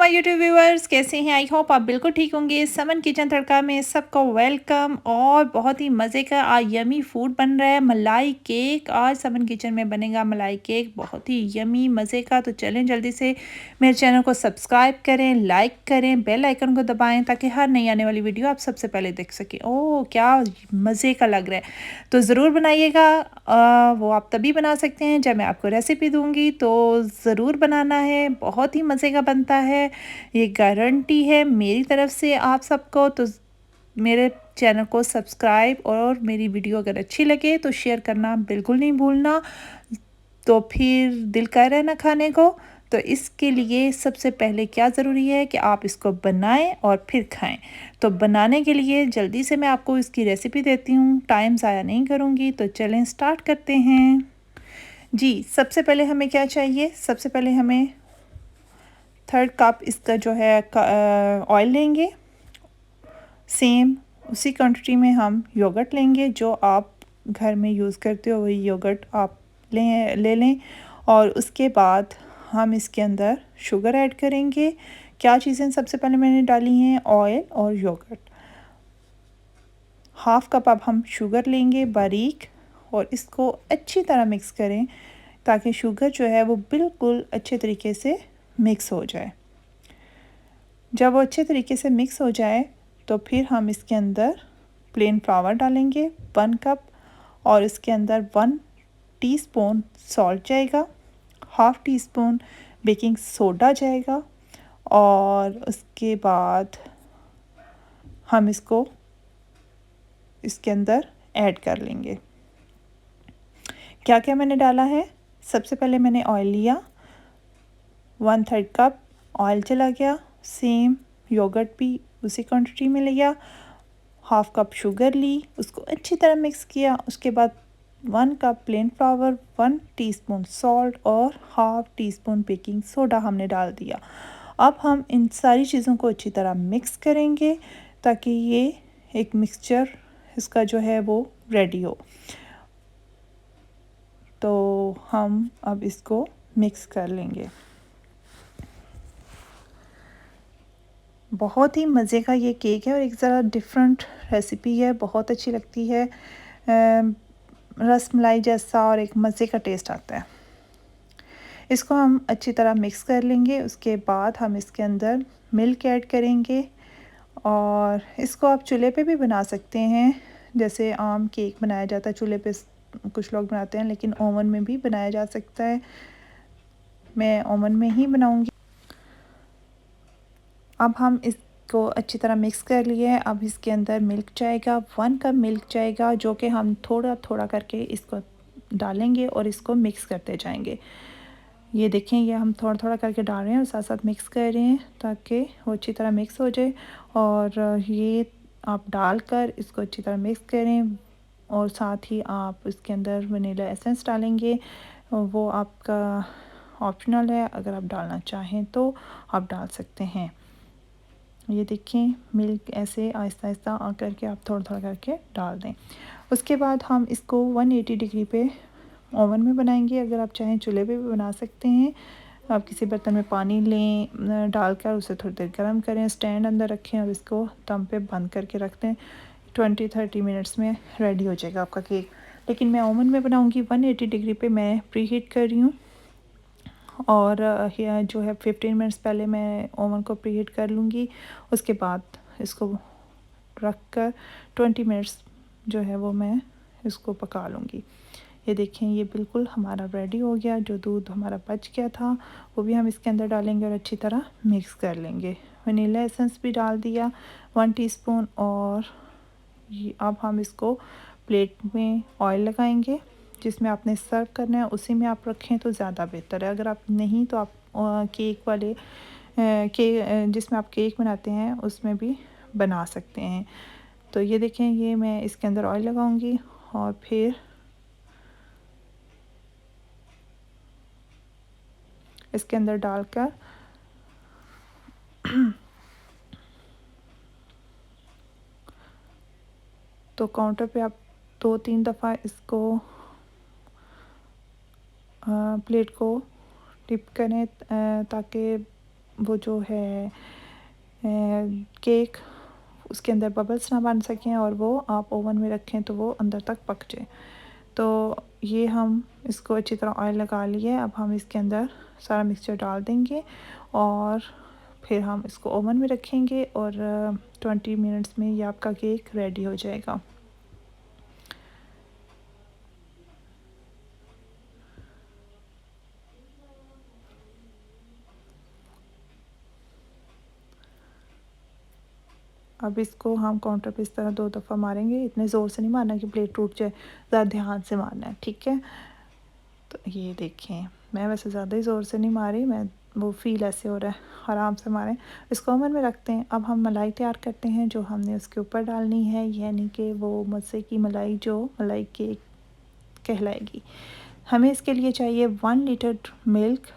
My YouTube viewers, कैसे हैं? I hope आप बिल्कुल ठीक होंगे। समन किचन तड़का में सबको वेलकम। और बहुत ही मज़े का आज यमी फूड बन रहा है, मलाई केक। आज समन किचन में बनेगा मलाई केक, बहुत ही यमी मज़े का। तो चलें जल्दी से मेरे चैनल को सब्सक्राइब करें, लाइक करें, बेल आइकन को दबाएं ताकि हर नई आने वाली वीडियो आप सबसे पहले देख सकें। ओह क्या मज़े का लग रहा है! तो ज़रूर बनाइएगा। वो आप तभी बना सकते हैं जब मैं आपको रेसिपी दूंगी, तो ज़रूर बनाना है। बहुत ही मज़े का बनता है, ये गारंटी है मेरी तरफ से आप सबको। तो मेरे चैनल को सब्सक्राइब और मेरी वीडियो अगर अच्छी लगे तो शेयर करना बिल्कुल नहीं भूलना। तो फिर दिल कर रहा है ना खाने को। तो इसके लिए सबसे पहले क्या ज़रूरी है कि आप इसको बनाएं और फिर खाएं। तो बनाने के लिए जल्दी से मैं आपको इसकी रेसिपी देती हूँ, टाइम ज़ाया नहीं करूँगी। तो चलें स्टार्ट करते हैं। जी, सबसे पहले हमें क्या चाहिए? सबसे पहले हमें 1/3 कप इसका जो है ऑयल लेंगे। सेम उसी क्वांटिटी में हम योगर्ट लेंगे, जो आप घर में यूज़ करते हो वही योगर्ट आप ले लें। और उसके बाद हम इसके अंदर शुगर ऐड करेंगे। क्या चीज़ें सबसे पहले मैंने डाली हैं? ऑयल और योगर्ट। 1/2 कप अब हम शुगर लेंगे बारीक, और इसको अच्छी तरह मिक्स करें ताकि शुगर जो है वो बिल्कुल अच्छे तरीके से मिक्स हो जाए। जब वो अच्छे तरीके से मिक्स हो जाए तो फिर हम इसके अंदर प्लेन फ्लावर डालेंगे 1 कप, और इसके अंदर 1 टीस्पून सॉल्ट जाएगा, 1/2 टीस्पून बेकिंग सोडा जाएगा, और उसके बाद हम इसको इसके अंदर ऐड कर लेंगे। क्या क्या मैंने डाला है? सबसे पहले मैंने ऑयल लिया, 1/3 कप ऑयल चला गया। सेम योगर्ट भी उसी क्वांटिटी में लिया। 1/2 कप शुगर ली, उसको अच्छी तरह मिक्स किया। उसके बाद 1 cup plane flower, 1 teaspoon salt और 1/2 टीस्पून बेकिंग सोडा हमने डाल दिया। अब हम इन सारी चीज़ों को अच्छी तरह मिक्स करेंगे ताकि ये एक मिक्सचर इसका जो है वो रेडी हो। तो हम अब इसको मिक्स कर लेंगे। बहुत ही मज़े का ये केक है और एक ज़रा डिफरेंट रेसिपी है, बहुत अच्छी लगती है। रसमलाई जैसा और एक मज़े का टेस्ट आता है। इसको हम अच्छी तरह मिक्स कर लेंगे। उसके बाद हम इसके अंदर मिल्क ऐड करेंगे, और इसको आप चूल्हे पे भी बना सकते हैं, जैसे आम केक बनाया जाता है चूल्हे पे कुछ लोग बनाते हैं, लेकिन ओवन में भी बनाया जा सकता है। मैं ओवन में ही बनाऊंगी। अब हम इसको अच्छी तरह मिक्स कर लिए। अब इसके अंदर मिल्क जाएगा, 1 कप मिल्क जाएगा, जो कि हम थोड़ा थोड़ा करके इसको डालेंगे और इसको मिक्स करते जाएंगे। ये देखें, ये हम थोड़ा थोड़ा करके डाल रहे हैं और साथ साथ मिक्स कर रहे हैं ताकि वो अच्छी तरह मिक्स हो जाए। और ये आप डालकर इसको अच्छी तरह मिक्स करें, और साथ ही आप इसके अंदर वनीला एसेंस डालेंगे। वो आपका ऑप्शनल है, अगर आप डालना चाहें तो आप डाल सकते हैं। ये देखें, मिल्क ऐसे आहिस्ता आहिस्ता करके आप थोड़ा थोड़ा करके डाल दें। उसके बाद हम इसको 180 डिग्री पे ओवन में बनाएंगे। अगर आप चाहें चूल्हे पे भी बना सकते हैं। आप किसी बर्तन में पानी लें, डालकर उसे थोड़ी देर गर्म करें, स्टैंड अंदर रखें और इसको दम पे बंद करके रख दें। 20-30 मिनट्स में रेडी हो जाएगा आपका केक। लेकिन मैं ओवन में बनाऊंगी, 180 डिग्री पे मैं प्री हीट कर रही हूँ। और जो है 15 मिनट्स पहले मैं ओवन को प्री हीट कर लूँगी। उसके बाद इसको रख कर 20 मिनट्स जो है वो मैं इसको पका लूँगी। ये देखें, ये बिल्कुल हमारा रेडी हो गया। जो दूध हमारा बच गया था वो भी हम इसके अंदर डालेंगे और अच्छी तरह मिक्स कर लेंगे। वनीला एसेंस भी डाल दिया 1 टीस्पून। और ये अब हम इसको प्लेट में ऑयल लगाएंगे, जिसमें आपने सर्व करना है उसी में आप रखें तो ज़्यादा बेहतर है। अगर आप नहीं तो आप केक वाले जिसमें आप केक बनाते हैं उसमें भी बना सकते हैं। तो ये देखें, ये मैं इसके अंदर ऑयल लगाऊंगी और फिर इसके अंदर डालकर तो काउंटर पे आप 2-3 दफ़ा इसको प्लेट को टिप करें ताकि वो जो है केक उसके अंदर बबल्स ना बन सकें और वो आप ओवन में रखें तो वो अंदर तक पक जाए। तो ये हम इसको अच्छी तरह ऑयल लगा लिए। अब हम इसके अंदर सारा मिक्सचर डाल देंगे और फिर हम इसको ओवन में रखेंगे और 20 मिनट्स में ये आपका केक रेडी हो जाएगा। अब इसको हम काउंटर पे इस तरह 2 दफ़ा मारेंगे, इतने ज़ोर से नहीं मारना कि प्लेट टूट जाए, ज़रा ध्यान से मारना है, ठीक है। तो ये देखें, मैं वैसे ज़्यादा ही ज़ोर से नहीं मारी, मैं वो फ़ील ऐसे हो रहा है, आराम से मारें। इसको ओवन में रखते हैं। अब हम मलाई तैयार करते हैं जो हमने उसके ऊपर डालनी है, यानी कि वो मज़े की मलाई जो मलाई केक कहलाएगी। हमें इसके लिए चाहिए 1 लीटर मिल्क।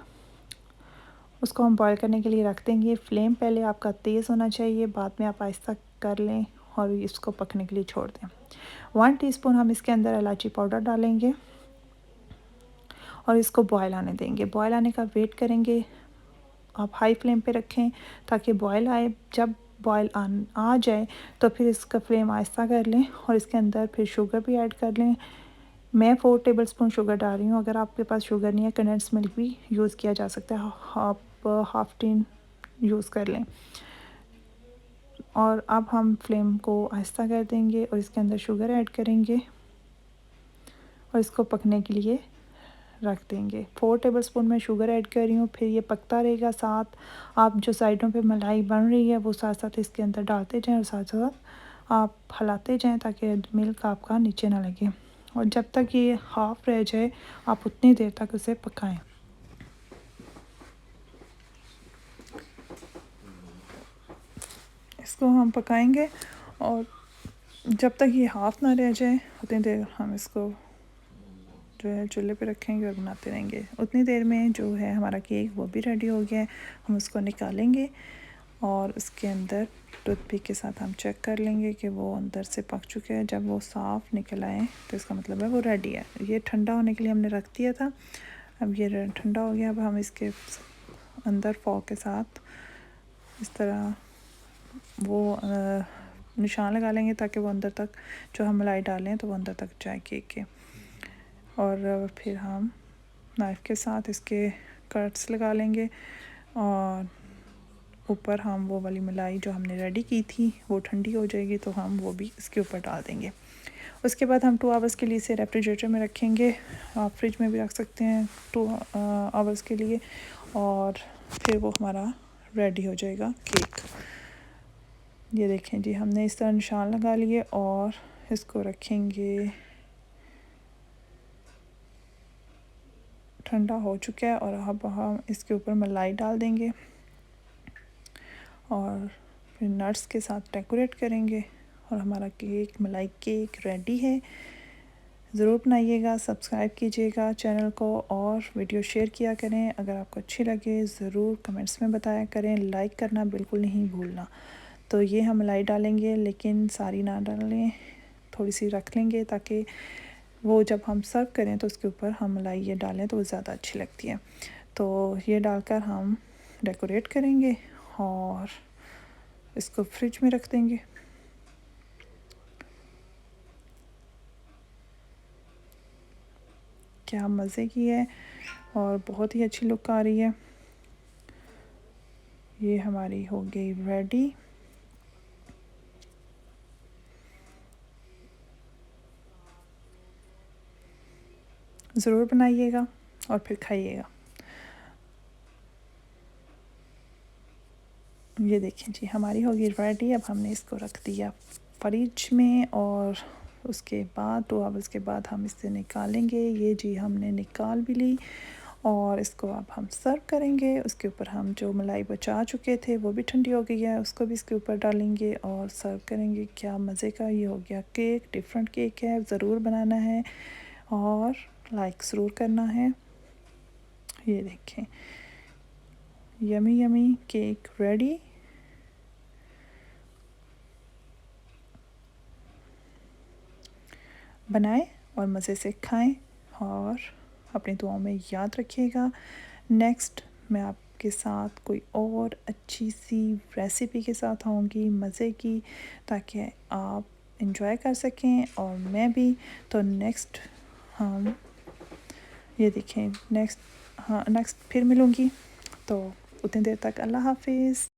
उसको हम बॉईल करने के लिए रख देंगे। फ्लेम पहले आपका तेज़ होना चाहिए, बाद में आप आहिस्ता कर लें और इसको पकने के लिए छोड़ दें। 1 टीस्पून हम इसके अंदर इलायची पाउडर डालेंगे और इसको बॉयल आने देंगे। बॉयल आने का वेट करेंगे। आप हाई फ्लेम पे रखें ताकि बॉयल आए। जब बॉयल आ जाए तो फिर इसका फ्लेम आहिस्ता कर लें और इसके अंदर फिर शुगर भी ऐड कर लें। मैं 4 टेबलस्पून शुगर डाल रही हूँ। अगर आपके पास शुगर नहीं है, कंडेंस्ड मिल्क भी यूज़ किया जा सकता है। आप हाफ़ टीन यूज़ कर लें। और अब हम फ्लेम को आहिस्ता कर देंगे और इसके अंदर शुगर ऐड करेंगे और इसको पकने के लिए रख देंगे। 4 टेबलस्पून मैं शुगर ऐड कर रही हूँ, फिर ये पकता रहेगा। साथ आप जो साइडों पे मलाई बन रही है वो साथ साथ इसके अंदर डालते जाएं और साथ साथ आप हिलाते जाएं ताकि मिल्क आपका नीचे ना लगे। और जब तक ये हाफ़ रह जाए आप उतनी देर तक उसे पकाएं। इसको हम पकाएंगे और जब तक ये हाफ़ ना रह जाए उतनी देर हम इसको जो है चूल्हे पे रखेंगे और बनाते रहेंगे। उतनी देर में जो है हमारा केक वो भी रेडी हो गया है। हम उसको निकालेंगे और उसके अंदर टूथपिक के साथ हम चेक कर लेंगे कि वो अंदर से पक चुके हैं। जब वो साफ़ निकल आए तो इसका मतलब है वो रेडी है। ये ठंडा होने के लिए हमने रख दिया था। अब ये ठंडा हो गया। अब हम इसके अंदर फॉक के साथ इस तरह वो निशान लगा लेंगे ताकि वो अंदर तक जो हम मलाई डालें तो वो अंदर तक जाए केक के। और फिर हम नाइफ़ के साथ इसके कट्स लगा लेंगे और ऊपर हम वो वाली मलाई जो हमने रेडी की थी वो ठंडी हो जाएगी तो हम वो भी इसके ऊपर डाल देंगे। उसके बाद हम 2 आवर्स के लिए इसे रेफ्रिजरेटर में रखेंगे। आप फ्रिज में भी रख सकते हैं 2 आवर्स के लिए और फिर वो हमारा रेडी हो जाएगा केक। ये देखें जी, हमने इस तरह निशान लगा लिए और इसको रखेंगे। ठंडा हो चुका है और अब हम इसके ऊपर मलाई डाल देंगे और फिर नट्स के साथ डेकोरेट करेंगे और हमारा केक मलाई केक रेडी है। ज़रूर बनाइएगा, सब्सक्राइब कीजिएगा चैनल को और वीडियो शेयर किया करें। अगर आपको अच्छी लगे ज़रूर कमेंट्स में बताया करें। लाइक करना बिल्कुल नहीं भूलना। तो ये हम मलाई डालेंगे लेकिन सारी ना डालें, थोड़ी सी रख लेंगे ताकि वो जब हम सर्व करें तो उसके ऊपर हम मलाई ये डालें तो वो ज़्यादा अच्छी लगती है। तो ये डालकर हम डेकोरेट करेंगे और इसको फ्रिज में रख देंगे। क्या मज़े की है और बहुत ही अच्छी लुक आ रही है। ये हमारी हो गई रेडी। ज़रूर बनाइएगा और फिर खाइएगा। ये देखें जी, हमारी होगी रेडी। अब हमने इसको रख दिया फ्रिज में और उसके बाद 2 आवर्स के बाद हम इसे निकालेंगे। ये जी हमने निकाल भी ली और इसको अब हम सर्व करेंगे। उसके ऊपर हम जो मलाई बचा चुके थे वो भी ठंडी हो गई है, उसको भी इसके ऊपर डालेंगे और सर्व करेंगे। क्या मज़े का ये हो गया केक। डिफरेंट केक है, ज़रूर बनाना है और लाइक ज़रूर करना है। ये देखें, यमी यमी केक रेडी। बनाएं और मज़े से खाएं और अपनी दुआओं में याद रखिएगा। नेक्स्ट मैं आप आपके साथ कोई और अच्छी सी रेसिपी के साथ आऊँगी मज़े की, ताकि आप एंजॉय कर सकें और मैं भी। तो नेक्स्ट हम ये देखें नेक्स्ट, हाँ नेक्स्ट फिर मिलूँगी। तो उतनी देर तक अल्लाह हाफ़िज़।